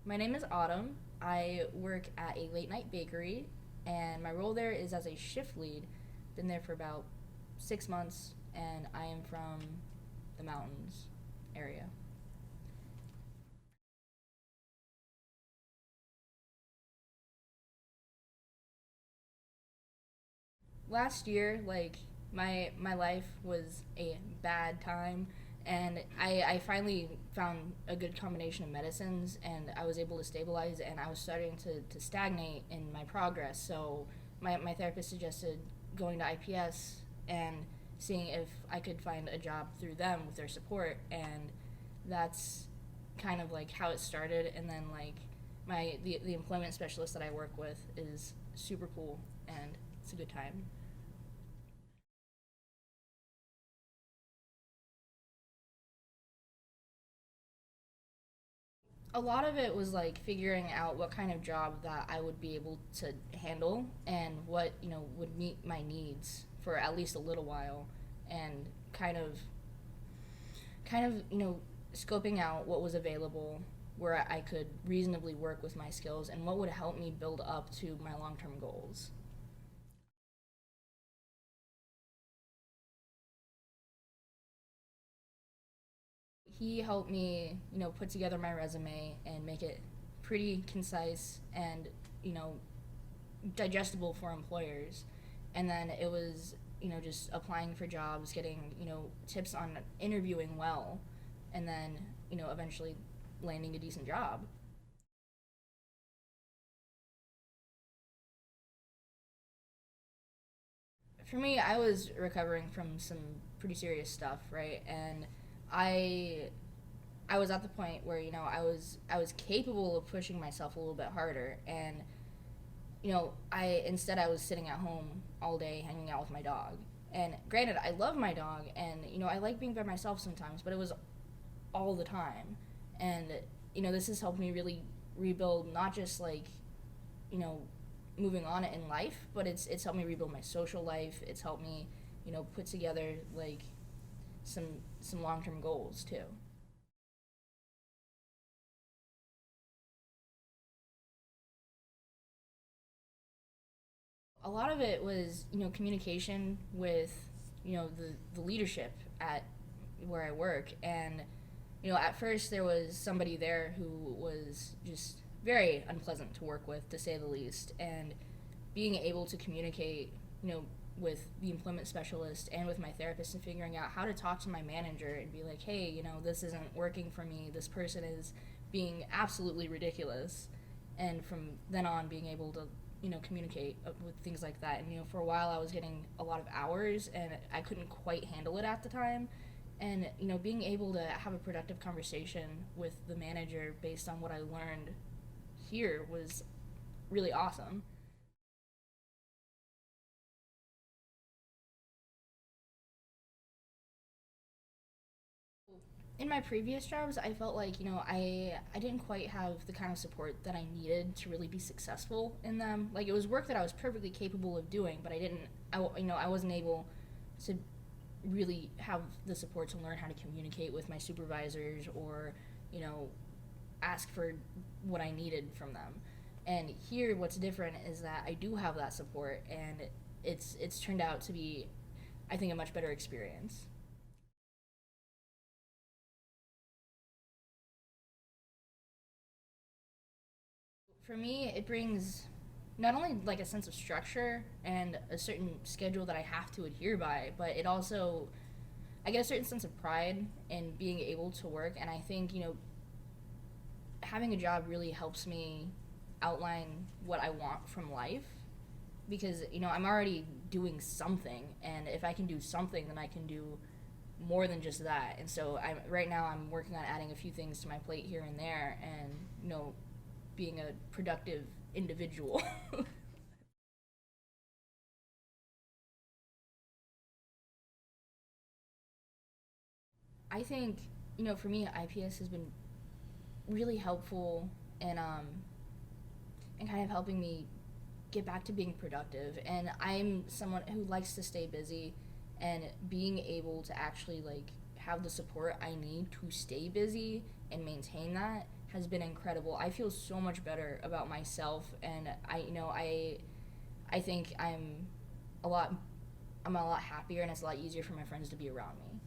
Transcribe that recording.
My name is Autumn. I work at a late night bakery, and my role there is as a shift lead. Been there for about 6 months, and I am from the mountains area. Last year, my life was a bad time, and I finally found a good combination of medicines, and I was able to stabilize, and I was starting to stagnate in my progress. So my therapist suggested going to IPS and seeing if I could find a job through them with their support, and that's kind of like how it started. And then the employment specialist that I work with is super cool, and it's a good time. A lot of it was like figuring out what kind of job that I would be able to handle and what, would meet my needs for at least a little while, and kind of scoping out what was available where I could reasonably work with my skills and what would help me build up to my long-term goals. He helped me, put together my resume and make it pretty concise and, you know, digestible for employers. And then it was, just applying for jobs, getting, tips on interviewing well, and then, eventually landing a decent job. For me, I was recovering from some pretty serious stuff, right? And I I was at the point where I was capable of pushing myself a little bit harder, and I was sitting at home all day hanging out with my dog. And granted, I love my dog, and I like being by myself sometimes, but it was all the time. And this has helped me really rebuild, not just you know moving on in life, but it's helped me rebuild my social life. It's helped me put together some some long-term goals too. A lot of it was communication with the leadership at where I work. And at first there was somebody there who was just very unpleasant to work with, to say the least. And being able to communicate with the employment specialist and with my therapist, and figuring out how to talk to my manager and be like, hey, this isn't working for me, this person is being absolutely ridiculous. And from then on, being able to communicate with things like that. And for a while I was getting a lot of hours, and I couldn't quite handle it at the time. And being able to have a productive conversation with the manager based on what I learned here was really awesome. In my previous jobs, I felt like I didn't quite have the kind of support that I needed to really be successful in them. Like, it was work that I was perfectly capable of doing, but I didn't. I wasn't able to really have the support to learn how to communicate with my supervisors, or you know ask for what I needed from them. And here, what's different is that I do have that support, and it's turned out to be, I think, a much better experience. For me, it brings not only like a sense of structure and a certain schedule that I have to adhere by, but it also, I get a certain sense of pride in being able to work. And I think having a job really helps me outline what I want from life, because I'm already doing something, and if I can do something, then I can do more than just that. And so right now I'm working on adding a few things to my plate here and there, and being a productive individual. I think for me, IPS has been really helpful in kind of helping me get back to being productive. And I'm someone who likes to stay busy, and being able to actually have the support I need to stay busy and maintain that has been incredible. I feel so much better about myself, and I think I'm a lot happier, and it's a lot easier for my friends to be around me.